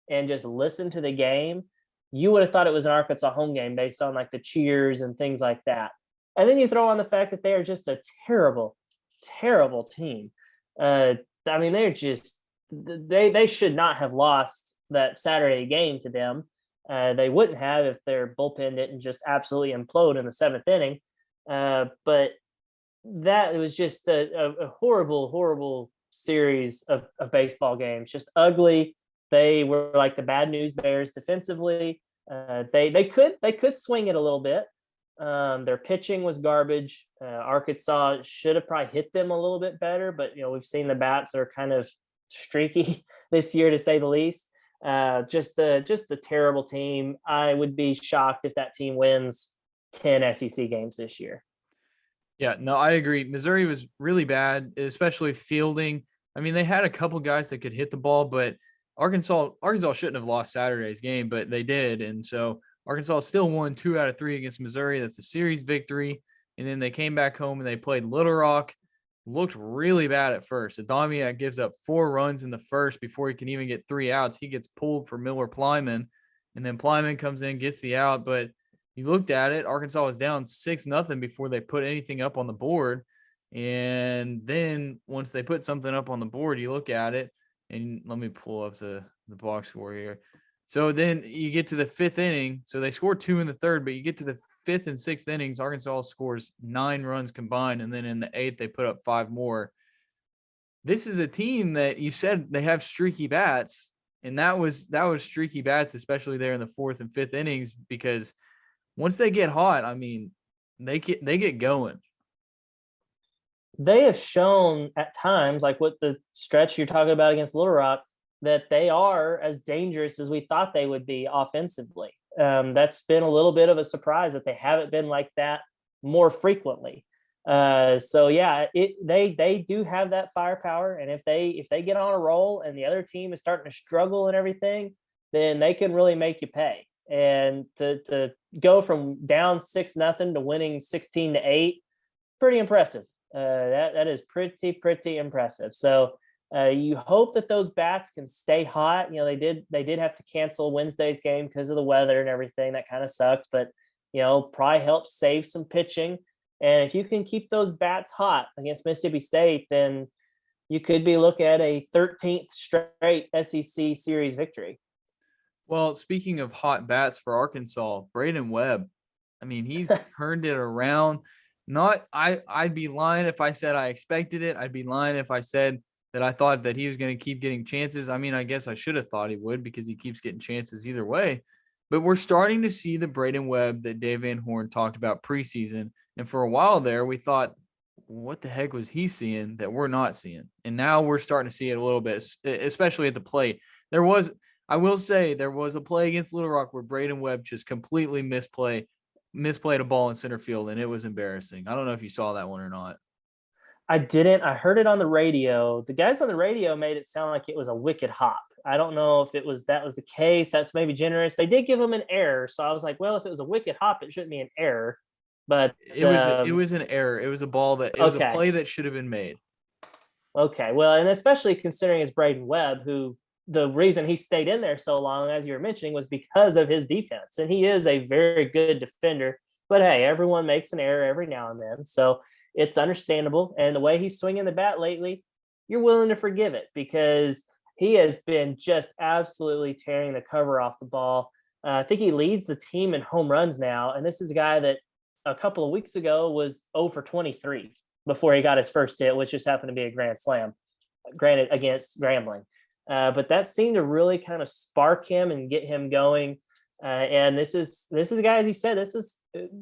and just listened to the game, you would have thought it was an Arkansas home game based on like the cheers and things like that. And then you throw on the fact that they are just a terrible, terrible team. I mean, they're just, they should not have lost that Saturday game to them. They wouldn't have if their bullpen didn't just absolutely implode in the 7th inning. But that was just a horrible, horrible series of baseball games. Just ugly. They were like the bad news bears defensively. They could swing it a little bit. Their pitching was garbage. Arkansas should have probably hit them a little bit better, but we've seen the bats are kind of streaky this year, to say the least. Just a terrible team. I would be shocked if that team wins 10 SEC games this year.
Yeah, no, I agree. Missouri was really bad, especially fielding. I mean, they had a couple guys that could hit the ball, but Arkansas shouldn't have lost Saturday's game, but they did. And so Arkansas still won 2 out of 3 against Missouri. That's a series victory. And then they came back home and they played Little Rock, looked really bad at first. Adamiak gives up 4 runs in the first before he can even get 3 outs. He gets pulled for Miller Plyman, and then Plyman comes in, gets the out. But you looked at it, Arkansas was down 6-0 before they put anything up on the board. And then once they put something up on the board, you look at it, and let me pull up the box score here. So then you get to the 5th inning. So they scored 2 in the 3rd, but you get to the 5th and 6th innings, Arkansas scores 9 runs combined, and then in the 8th they put up 5 more. This is a team that you said they have streaky bats, and that was streaky bats, especially there in the 4th and 5th innings, because once they get hot, I mean, they get going.
They have shown at times, like with the stretch you're talking about against Little Rock, that they are as dangerous as we thought they would be offensively. That's been a little bit of a surprise that they haven't been like that more frequently. So yeah, they do have that firepower, and if they get on a roll and the other team is starting to struggle and everything, then they can really make you pay. And to go from down 6-0 to winning 16-8, pretty impressive. That is pretty impressive. So you hope that those bats can stay hot. You know, they did have to cancel Wednesday's game because of the weather and everything. That kind of sucked, but you know, probably helps save some pitching. And if you can keep those bats hot against Mississippi State, then you could be looking at a 13th straight SEC series victory.
Well, speaking of hot bats for Arkansas, Braden Webb, I mean, he's turned it around. I'd be lying if I said I expected it. I'd be lying if I said that I thought that he was going to keep getting chances. I mean, I guess I should have thought he would, because he keeps getting chances either way. But we're starting to see the Braden Webb that Dave Van Horn talked about preseason. And for a while there, we thought, what the heck was he seeing that we're not seeing? And now we're starting to see it a little bit, especially at the plate. I will say there was a play against Little Rock where Braden Webb just completely misplayed a ball in center field, and it was embarrassing. I don't know if you saw that one or not.
I didn't. I heard it on the radio. The guys on the radio made it sound like it was a wicked hop. I don't know if that was the case. That's maybe generous. They did give him an error, so I was like, well, if it was a wicked hop, it shouldn't be an error. But
it was an error. It was a ball that was a play that should have been made.
Okay, well, and especially considering it's Braden Webb, who the reason he stayed in there so long, as you were mentioning, was because of his defense, and he is a very good defender. But hey, everyone makes an error every now and then, so it's understandable. And the way he's swinging the bat lately, you're willing to forgive it, because he has been just absolutely tearing the cover off the ball. I think he leads the team in home runs now, and this is a guy that a couple of weeks ago was 0 for 23 before he got his first hit, which just happened to be a grand slam, granted against Grambling. But that seemed to really kind of spark him and get him going. And this is a guy, as you said, this is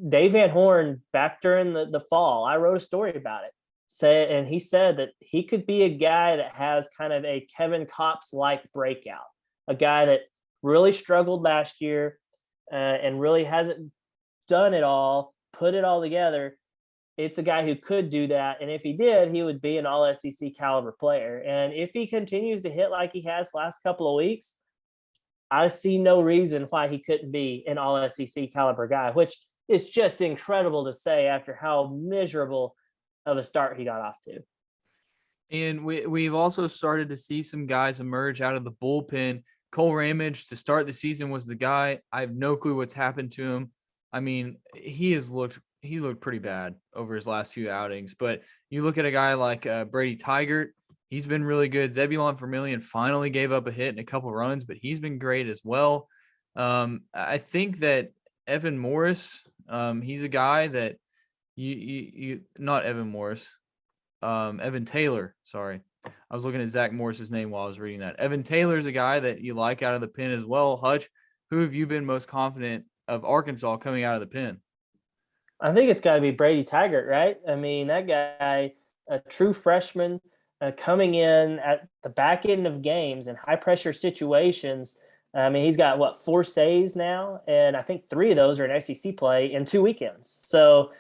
Dave Van Horn back during the fall. I wrote a story about it. And he said that he could be a guy that has kind of a Kevin Kopps-like breakout, a guy that really struggled last year and really hasn't done it all, put it all together. It's a guy who could do that. And if he did, he would be an all SEC caliber player. And if he continues to hit like he has last couple of weeks, I see no reason why he couldn't be an all SEC caliber guy, which is just incredible to say after how miserable of a start he got off to.
And we've also started to see some guys emerge out of the bullpen. Cole Ramage to start the season was the guy. I have no clue what's happened to him. I mean, he's looked pretty bad over his last few outings. But you look at a guy like Brady Tigert, he's been really good. Zebulon Vermillion finally gave up a hit and a couple runs, but he's been great as well. I think that Evan Morris, he's a guy that you not Evan Morris, Evan Taylor. Sorry, I was looking at Zach Morris's name while I was reading that. Evan Taylor's a guy that you like out of the pen as well. Hutch, who have you been most confident of Arkansas coming out of the pen?
I think it's got to be Brady Tigert, right? I mean, that guy, a true freshman, coming in at the back end of games in high pressure situations. I mean, he's got 4 saves now, and I think 3 of those are in SEC play in 2 weekends. So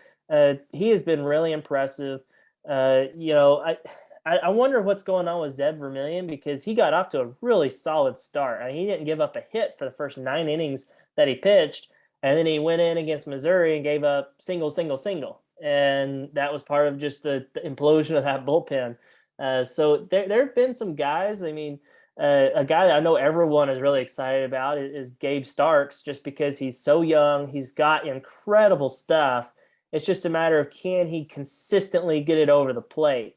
he has been really impressive. I wonder what's going on with Zeb Vermillion, because he got off to a really solid start. I mean, he didn't give up a hit for the first 9 innings that he pitched, and then he went in against Missouri and gave up single. and that was part of just the implosion of that bullpen. So there have been some guys. I mean, a guy that I know everyone is really excited about is Gabe Starks, just because he's so young. He's got incredible stuff. It's just a matter of, can he consistently get it over the plate?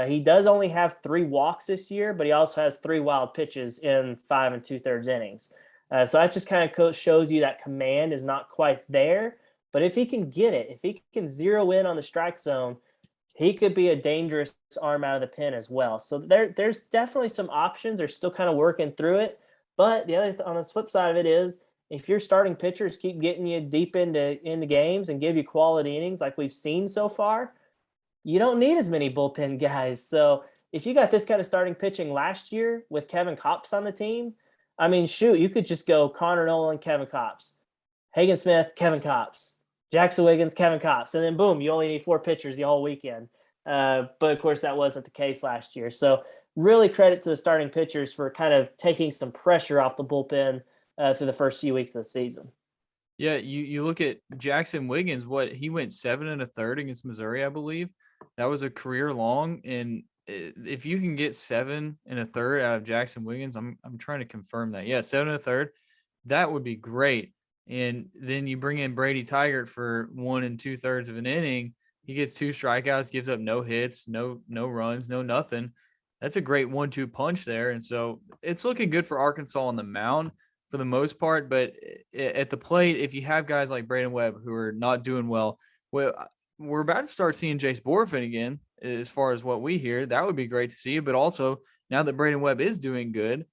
He does only have 3 walks this year, but he also has 3 wild pitches in 5 2/3 innings. So that just kind of shows you that command is not quite there. But if he can get it, if he can zero in on the strike zone, he could be a dangerous arm out of the pen as well. So there's definitely some options. They're still kind of working through it. But the other on the flip side of it is, if your starting pitchers keep getting you deep into games and give you quality innings like we've seen so far, you don't need as many bullpen guys. So if you got this kind of starting pitching last year with Kevin Kopps on the team, I mean, shoot, you could just go Connor Nolan, Kevin Kopps, Hagen Smith, Kevin Kopps, Jackson Wiggins, Kevin Kopps, and then boom, you only need 4 pitchers the whole weekend. But of course, that wasn't the case last year. So really credit to the starting pitchers for kind of taking some pressure off the bullpen through the first few weeks of the season.
Yeah, you look at Jackson Wiggins, he went 7 1/3 against Missouri, I believe. That was a career long. And if you can get 7 1/3 out of Jackson Wiggins, I'm trying to confirm that. Yeah, 7 1/3, that would be great. And then you bring in Brady Tigert for 1 2/3 of an inning. He gets 2 strikeouts, gives up no hits, no runs, no nothing. That's a great 1-2 punch there. And so it's looking good for Arkansas on the mound for the most part. But at the plate, if you have guys like Braden Webb who are not doing well, we're about to start seeing Jace Borfin again, as far as what we hear. That would be great to see. But also, now that Braden Webb is doing good,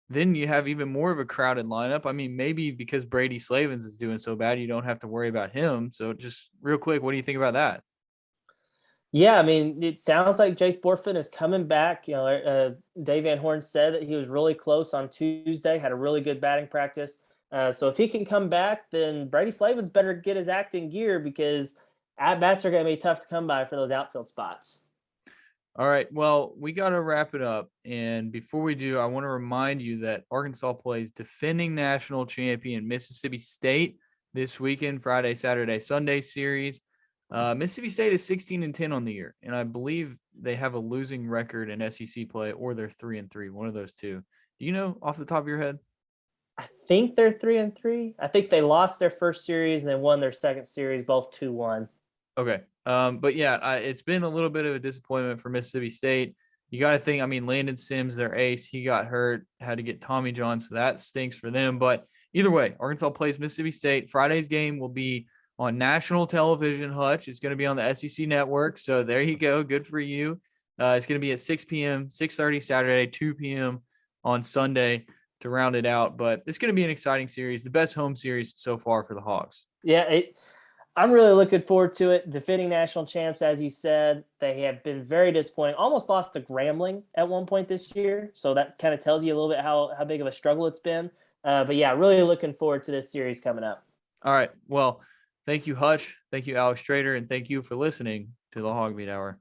then you have even more of a crowded lineup. I mean, maybe because Brady Slavens is doing so bad, you don't have to worry about him. So just real quick, what do you think about that?
Yeah, I mean, it sounds like Jace Borfin is coming back. You know, Dave Van Horn said that he was really close on Tuesday, had a really good batting practice. So if he can come back, then Brady Slavens better get his act in gear, because at-bats are going to be tough to come by for those outfield spots.
All right. Well, we got to wrap it up. And before we do, I want to remind you that Arkansas plays defending national champion Mississippi State this weekend, Friday, Saturday, Sunday series. Mississippi State is 16-10 on the year, and I believe they have a losing record in SEC play, or they're 3-3, one of those two. Do you know off the top of your head?
I think they're 3-3. I think they lost their first series and then won their second series, both 2-1.
Okay. But yeah, it's been a little bit of a disappointment for Mississippi State. You got to think, I mean, Landon Sims, their ace, he got hurt, had to get Tommy John, so that stinks for them. But either way, Arkansas plays Mississippi State. Friday's game will be on national television, Hutch. It's going to be on the SEC network. So there you go. Good for you. It's going to be at 6 p.m., 6:30 Saturday, 2 p.m. on Sunday to round it out. But it's going to be an exciting series, the best home series so far for the Hogs.
Yeah, I'm really looking forward to it. Defending national champs, as you said, they have been very disappointing. Almost lost to Grambling at one point this year. So that kind of tells you a little bit how big of a struggle it's been. But yeah, really looking forward to this series coming up.
All right. Well, thank you, Hutch. Thank you, Alex Trader. And thank you for listening to the HawgBeat Hour.